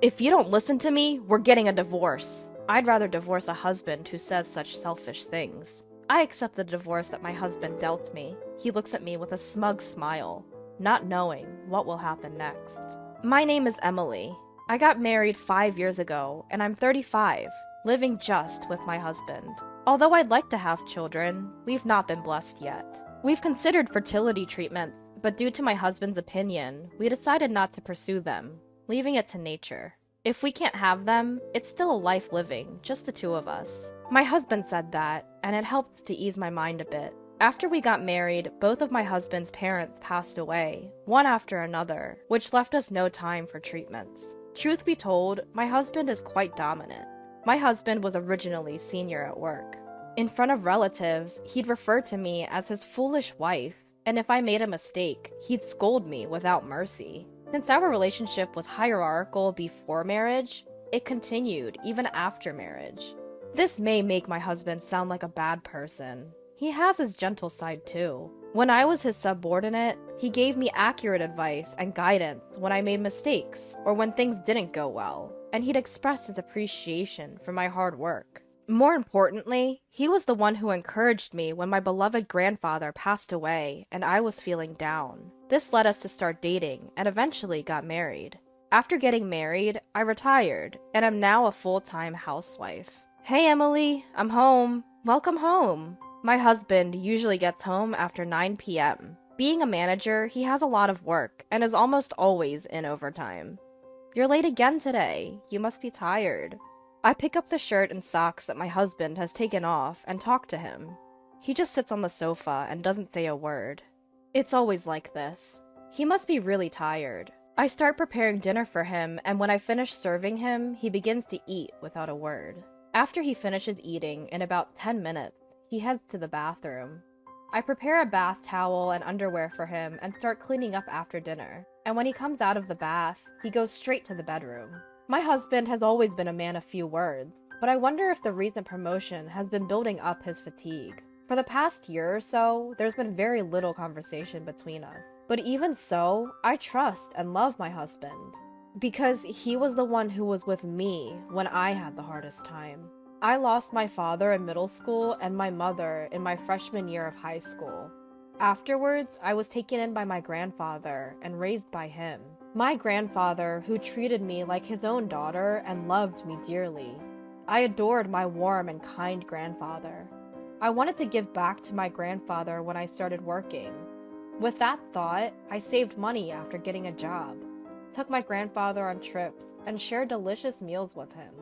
If you don't listen to me, we're getting a divorce. I'd rather divorce a husband who says such selfish things. I accept the divorce that my husband dealt me. He looks at me with a smug smile, not knowing what will happen next. My name is Emily. I got married 5 years ago, and I'm 35, living just with my husband. Although I'd like to have children, we've not been blessed yet. We've considered fertility treatments, but due to my husband's opinion, we decided not to pursue them, leaving it to nature. If we can't have them, it's still a life living, just the two of us. My husband said that, and it helped to ease my mind a bit. After we got married, both of my husband's parents passed away, one after another, which left us no time for treatments. Truth be told, my husband is quite dominant. My husband was originally senior at work. In front of relatives, he'd refer to me as his foolish wife, and if I made a mistake, he'd scold me without mercy. Since our relationship was hierarchical before marriage, it continued even after marriage. This may make my husband sound like a bad person. He has his gentle side too. When I was his subordinate, he gave me accurate advice and guidance when I made mistakes or when things didn't go well, and he'd express his appreciation for my hard work. More importantly, he was the one who encouraged me when my beloved grandfather passed away and I was feeling down. This led us to start dating and eventually got married. After getting married, I retired and am now a full-time housewife. Hey Emily, I'm home. Welcome home. My husband usually gets home after 9 p.m. Being a manager, he has a lot of work and is almost always in overtime. You're late again today. You must be tired. I pick up the shirt and socks that my husband has taken off and talk to him. He just sits on the sofa and doesn't say a word. It's always like this. He must be really tired. I start preparing dinner for him, and when I finish serving him, he begins to eat without a word. After he finishes eating, in about 10 minutes, he heads to the bathroom. I prepare a bath towel and underwear for him and start cleaning up after dinner. And when he comes out of the bath, he goes straight to the bedroom. My husband has always been a man of few words, but I wonder if the recent promotion has been building up his fatigue. For the past year or so, there's been very little conversation between us. But even so, I trust and love my husband, because he was the one who was with me when I had the hardest time. I lost my father in middle school and my mother in my freshman year of high school. Afterwards, I was taken in by my grandfather and raised by him. My grandfather, who treated me like his own daughter and loved me dearly. I adored my warm and kind grandfather. I wanted to give back to my grandfather when I started working. With that thought, I saved money after getting a job, took my grandfather on trips, and shared delicious meals with him.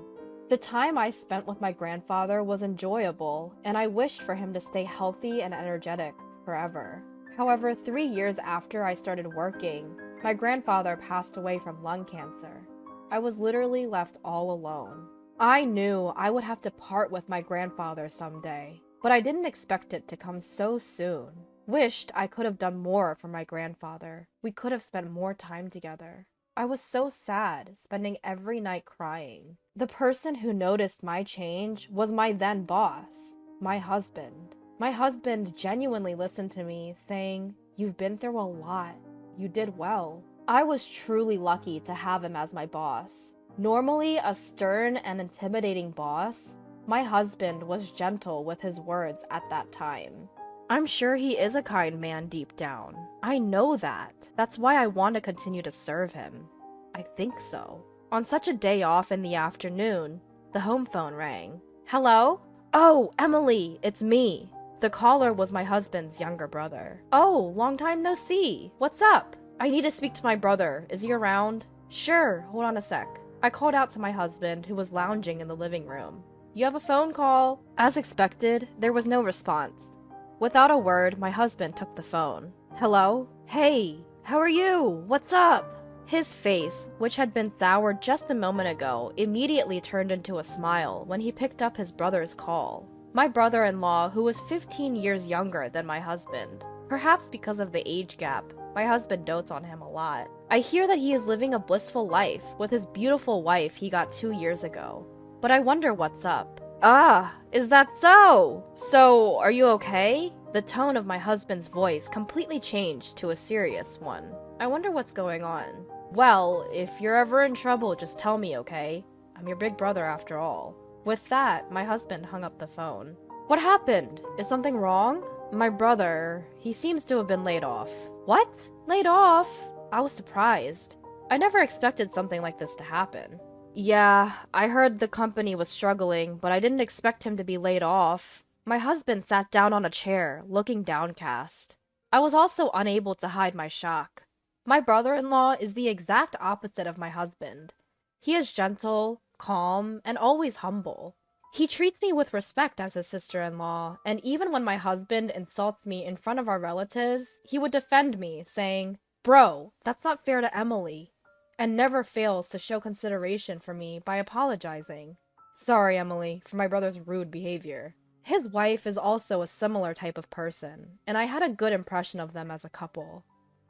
The time I spent with my grandfather was enjoyable, and I wished for him to stay healthy and energetic forever. However, 3 years after I started working, my grandfather passed away from lung cancer. I was literally left all alone. I knew I would have to part with my grandfather someday, but I didn't expect it to come so soon. Wished I could have done more for my grandfather. We could have spent more time together. I was so sad, spending every night crying. The person who noticed my change was my then boss, my husband. My husband genuinely listened to me, saying, "You've been through a lot. You did well." I was truly lucky to have him as my boss. Normally a stern and intimidating boss, my husband was gentle with his words at that time. I'm sure he is a kind man deep down. I know that. That's why I want to continue to serve him. I think so. On such a day off in the afternoon, the home phone rang. Hello? Oh, Emily, it's me. The caller was my husband's younger brother. Oh, long time no see. What's up? I need to speak to my brother. Is he around? Sure, hold on a sec. I called out to my husband, who was lounging in the living room. You have a phone call? As expected, there was no response. Without a word, my husband took the phone. Hello? Hey, how are you? What's up? His face, which had been soured just a moment ago, immediately turned into a smile when he picked up his brother's call. My brother-in-law, who was 15 years younger than my husband. Perhaps because of the age gap, my husband dotes on him a lot. I hear that he is living a blissful life with his beautiful wife he got 2 years ago. But I wonder what's up. Ah, is that so? So, are you okay? The tone of my husband's voice completely changed to a serious one. I wonder what's going on. Well, if you're ever in trouble, just tell me, okay? I'm your big brother after all. With that, my husband hung up the phone. What happened? Is something wrong? My brother, he seems to have been laid off. What? Laid off? I was surprised. I never expected something like this to happen. Yeah, I heard the company was struggling, but I didn't expect him to be laid off. My husband sat down on a chair, looking downcast. I was also unable to hide my shock. My brother-in-law is the exact opposite of my husband. He is gentle, calm, and always humble. He treats me with respect as his sister-in-law, and even when my husband insults me in front of our relatives, he would defend me, saying, "Bro, that's not fair to Emily," and never fails to show consideration for me by apologizing. Sorry, Emily, for my brother's rude behavior. His wife is also a similar type of person, and I had a good impression of them as a couple.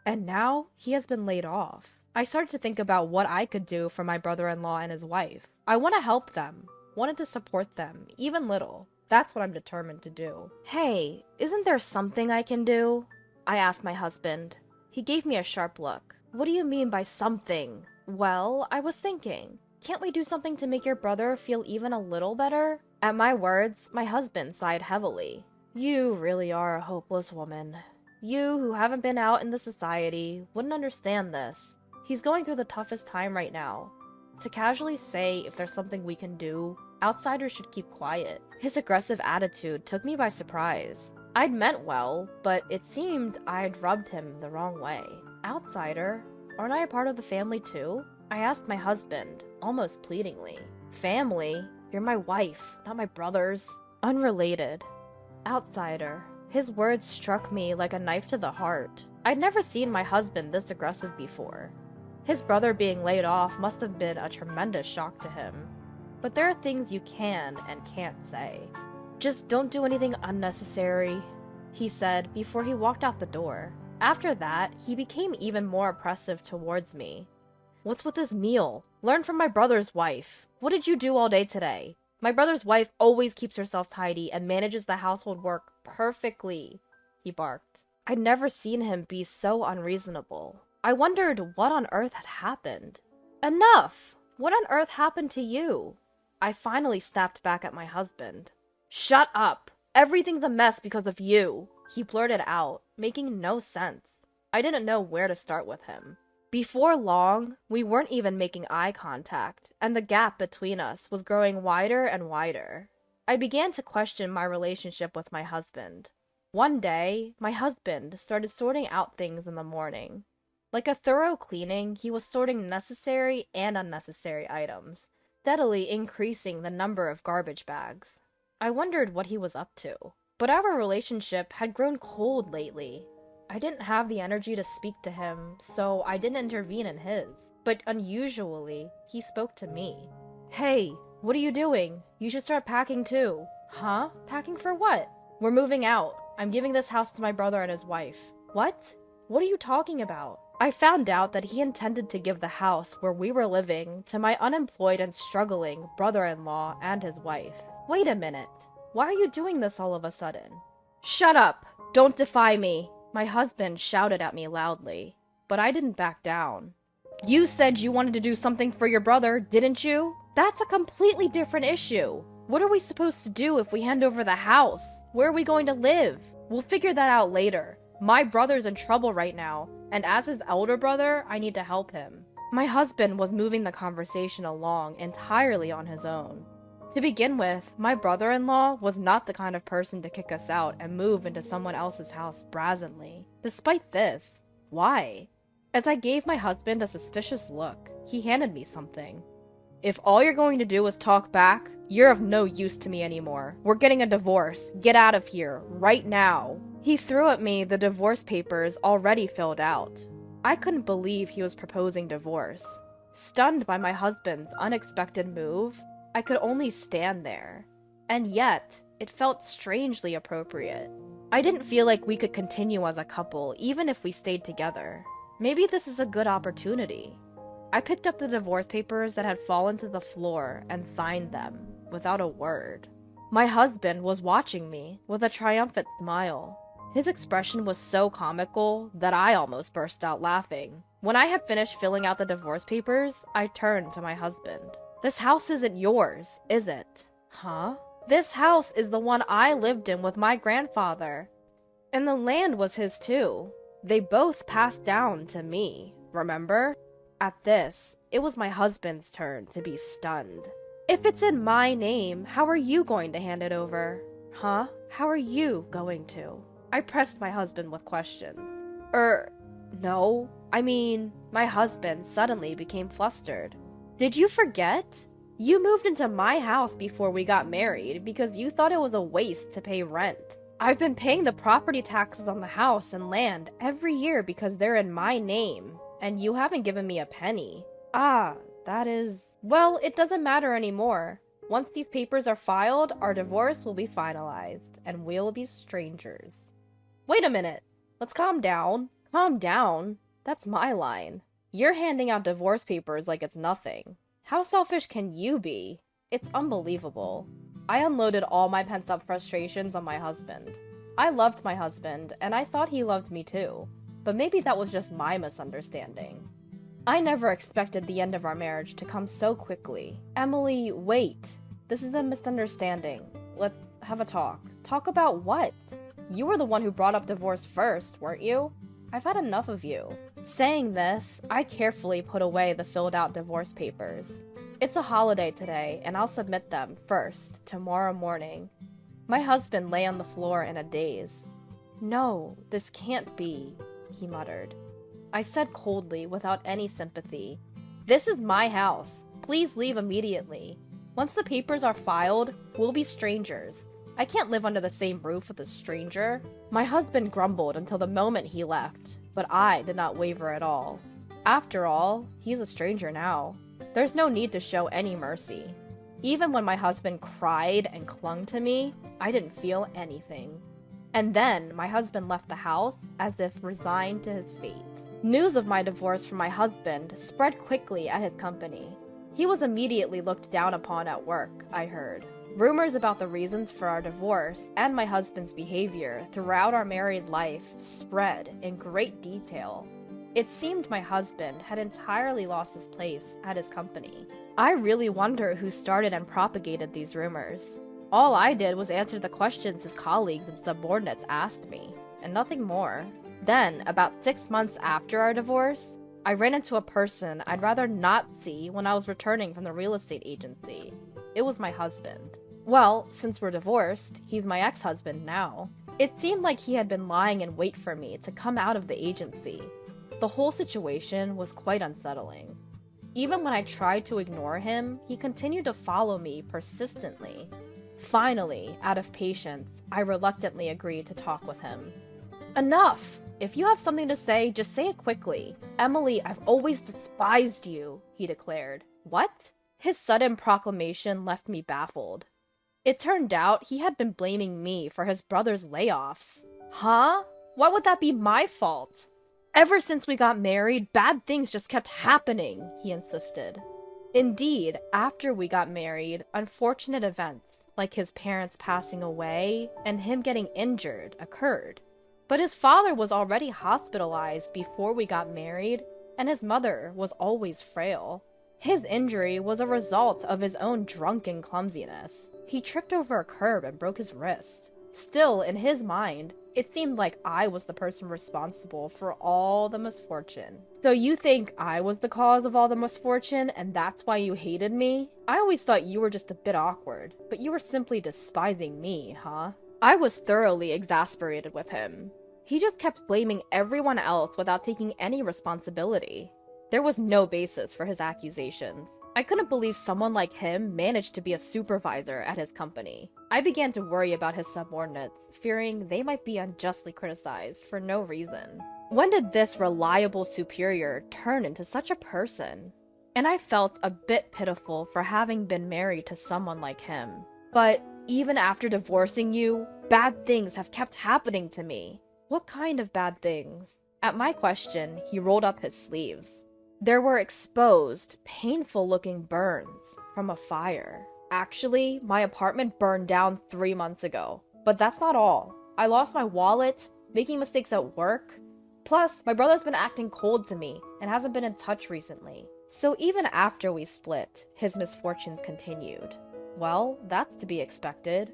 And now, he has been laid off. I started to think about what I could do for my brother-in-law and his wife. I want to help them, wanted to support them, even little. That's what I'm determined to do. Hey, isn't there something I can do? I asked my husband. He gave me a sharp look. What do you mean by something? Well, I was thinking, can't we do something to make your brother feel even a little better? At my words, my husband sighed heavily. You really are a hopeless woman. You, who haven't been out in the society, wouldn't understand this. He's going through the toughest time right now. To casually say if there's something we can do, outsiders should keep quiet. His aggressive attitude took me by surprise. I'd meant well, but it seemed I'd rubbed him the wrong way. Outsider? Aren't I a part of the family too? I asked my husband, almost pleadingly. Family? You're my wife, not my brother's. Unrelated. Outsider. His words struck me like a knife to the heart. I'd never seen my husband this aggressive before. His brother being laid off must have been a tremendous shock to him. But there are things you can and can't say. Just don't do anything unnecessary, he said before he walked out the door. After that, he became even more oppressive towards me. What's with this meal? Learn from my brother's wife. What did you do all day today? My brother's wife always keeps herself tidy and manages the household work perfectly, he barked. I'd never seen him be so unreasonable. I wondered what on earth had happened. Enough! What on earth happened to you? I finally snapped back at my husband. Shut up! Everything's a mess because of you, he blurted out, making no sense. I didn't know where to start with him. Before long, we weren't even making eye contact, and the gap between us was growing wider and wider. I began to question my relationship with my husband. One day, my husband started sorting out things in the morning. Like a thorough cleaning, he was sorting necessary and unnecessary items, steadily increasing the number of garbage bags. I wondered what he was up to. But our relationship had grown cold lately. I didn't have the energy to speak to him, so I didn't intervene in his. But unusually, he spoke to me. Hey, what are you doing? You should start packing too. Huh? Packing for what? We're moving out. I'm giving this house to my brother and his wife. What? What are you talking about? I found out that he intended to give the house where we were living to my unemployed and struggling brother-in-law and his wife. Wait a minute. Why are you doing this all of a sudden? Shut up! Don't defy me! My husband shouted at me loudly, but I didn't back down. You said you wanted to do something for your brother, didn't you? That's a completely different issue. What are we supposed to do if we hand over the house? Where are we going to live? We'll figure that out later. My brother's in trouble right now, and as his elder brother, I need to help him. My husband was moving the conversation along entirely on his own. To begin with, my brother-in-law was not the kind of person to kick us out and move into someone else's house brazenly. Despite this, why? As I gave my husband a suspicious look, he handed me something. If all you're going to do is talk back, you're of no use to me anymore. We're getting a divorce. Get out of here, right now. He threw at me the divorce papers already filled out. I couldn't believe he was proposing divorce. Stunned by my husband's unexpected move, I could only stand there. And yet, it felt strangely appropriate. I didn't feel like we could continue as a couple, even if we stayed together. Maybe this is a good opportunity. I picked up the divorce papers that had fallen to the floor and signed them, without a word. My husband was watching me with a triumphant smile. His expression was so comical that I almost burst out laughing. When I had finished filling out the divorce papers, I turned to my husband. This house isn't yours, is it? Huh? This house is the one I lived in with my grandfather. And the land was his too. They both passed down to me, remember? At this, it was my husband's turn to be stunned. If it's in my name, how are you going to hand it over? Huh? How are you going to? I pressed my husband with questions. No. I mean, my husband suddenly became flustered. Did you forget? You moved into my house before we got married because you thought it was a waste to pay rent. I've been paying the property taxes on the house and land every year because they're in my name, and you haven't given me a penny. Well, it doesn't matter anymore. Once these papers are filed, our divorce will be finalized, and we'll be strangers. Wait a minute. Let's calm down. Calm down? That's my line. You're handing out divorce papers like it's nothing. How selfish can you be? It's unbelievable. I unloaded all my pent-up frustrations on my husband. I loved my husband, and I thought he loved me too. But maybe that was just my misunderstanding. I never expected the end of our marriage to come so quickly. Emily, wait. This is a misunderstanding. Let's have a talk. Talk about what? You were the one who brought up divorce first, weren't you? I've had enough of you. Saying this, I carefully put away the filled-out divorce papers. It's a holiday today, and I'll submit them first, tomorrow morning. My husband lay on the floor in a daze. No, this can't be, he muttered. I said coldly, without any sympathy, "This is my house. Please leave immediately. Once the papers are filed, we'll be strangers. I can't live under the same roof with a stranger." My husband grumbled until the moment he left, but I did not waver at all. After all, he's a stranger now. There's no need to show any mercy. Even when my husband cried and clung to me, I didn't feel anything. And then my husband left the house as if resigned to his fate. News of my divorce from my husband spread quickly at his company. He was immediately looked down upon at work, I heard. Rumors about the reasons for our divorce and my husband's behavior throughout our married life spread in great detail. It seemed my husband had entirely lost his place at his company. I really wonder who started and propagated these rumors. All I did was answer the questions his colleagues and subordinates asked me, and nothing more. Then, about 6 months after our divorce, I ran into a person I'd rather not see when I was returning from the real estate agency. It was my husband. Well, since we're divorced, he's my ex-husband now. It seemed like he had been lying in wait for me to come out of the agency. The whole situation was quite unsettling. Even when I tried to ignore him, he continued to follow me persistently. Finally, out of patience, I reluctantly agreed to talk with him. "Enough! If you have something to say, just say it quickly. Emily, I've always despised you," he declared. What? His sudden proclamation left me baffled. It turned out he had been blaming me for his brother's layoffs. Huh? Why would that be my fault? Ever since we got married, bad things just kept happening, he insisted. Indeed, after we got married, unfortunate events, like his parents passing away and him getting injured, occurred. But his father was already hospitalized before we got married, and his mother was always frail. His injury was a result of his own drunken clumsiness. He tripped over a curb and broke his wrist. Still, in his mind, it seemed like I was the person responsible for all the misfortune. So you think I was the cause of all the misfortune, and that's why you hated me? I always thought you were just a bit awkward, but you were simply despising me, huh? I was thoroughly exasperated with him. He just kept blaming everyone else without taking any responsibility. There was no basis for his accusations. I couldn't believe someone like him managed to be a supervisor at his company. I began to worry about his subordinates, fearing they might be unjustly criticized for no reason. When did this reliable superior turn into such a person? And I felt a bit pitiful for having been married to someone like him. But even after divorcing you, bad things have kept happening to me. What kind of bad things? At my question, he rolled up his sleeves. There were exposed, painful-looking burns from a fire. Actually, my apartment burned down 3 months ago. But that's not all. I lost my wallet, making mistakes at work, Plus, my brother's been acting cold to me and hasn't been in touch recently. So even after we split, his misfortunes continued. Well, that's to be expected.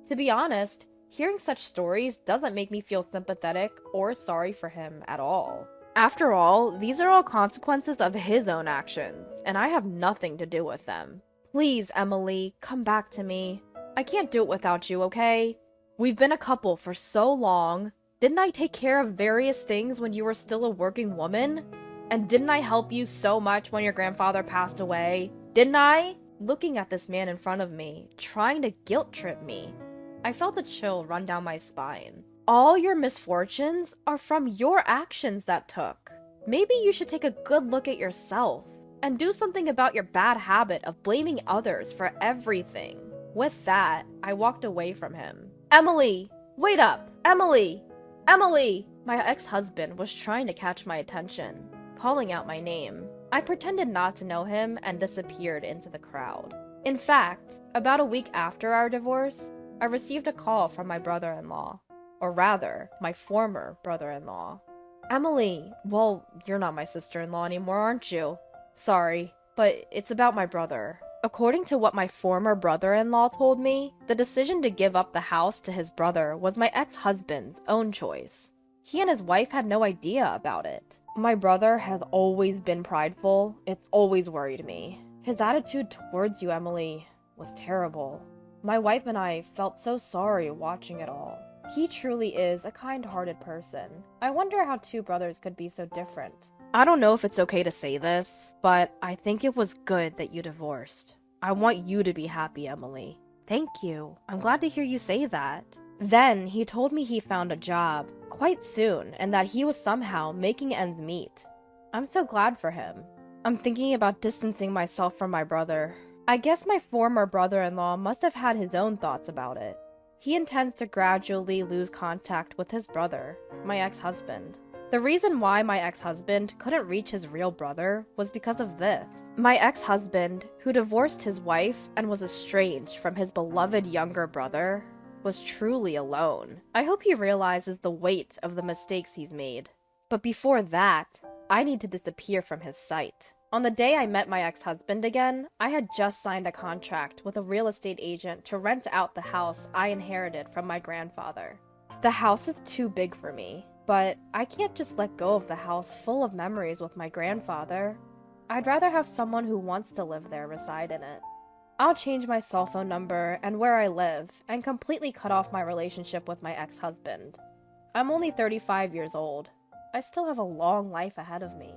To be honest, hearing such stories doesn't make me feel sympathetic or sorry for him at all. After all, these are all consequences of his own actions, and I have nothing to do with them. Please, Emily, come back to me. I can't do it without you, okay? We've been a couple for so long. Didn't I take care of various things when you were still a working woman? And didn't I help you so much when your grandfather passed away? Didn't I? Looking at this man in front of me, trying to guilt trip me, I felt a chill run down my spine. All your misfortunes are from your actions that took. Maybe you should take a good look at yourself and do something about your bad habit of blaming others for everything. With that, I walked away from him. Emily, wait up! Emily! Emily! My ex-husband was trying to catch my attention, calling out my name. I pretended not to know him and disappeared into the crowd. In fact, about a week after our divorce, I received a call from my brother-in-law. Or rather, my former brother-in-law. Emily, well, you're not my sister-in-law anymore, aren't you? Sorry, but it's about my brother. According to what my former brother-in-law told me, the decision to give up the house to his brother was my ex-husband's own choice. He and his wife had no idea about it. My brother has always been prideful. It's always worried me. His attitude towards you, Emily, was terrible. My wife and I felt so sorry watching it all. He truly is a kind-hearted person. I wonder how two brothers could be so different. I don't know if it's okay to say this, but I think it was good that you divorced. I want you to be happy, Emily. Thank you. I'm glad to hear you say that. Then he told me he found a job quite soon and that he was somehow making ends meet. I'm so glad for him. I'm thinking about distancing myself from my brother. I guess my former brother-in-law must have had his own thoughts about it. He intends to gradually lose contact with his brother, my ex-husband. The reason why my ex-husband couldn't reach his real brother was because of this. My ex-husband, who divorced his wife and was estranged from his beloved younger brother, was truly alone. I hope he realizes the weight of the mistakes he's made. But before that, I need to disappear from his sight. On the day I met my ex-husband again, I had just signed a contract with a real estate agent to rent out the house I inherited from my grandfather. The house is too big for me, but I can't just let go of the house full of memories with my grandfather. I'd rather have someone who wants to live there reside in it. I'll change my cell phone number and where I live and completely cut off my relationship with my ex-husband. I'm only 35 years old. I still have a long life ahead of me.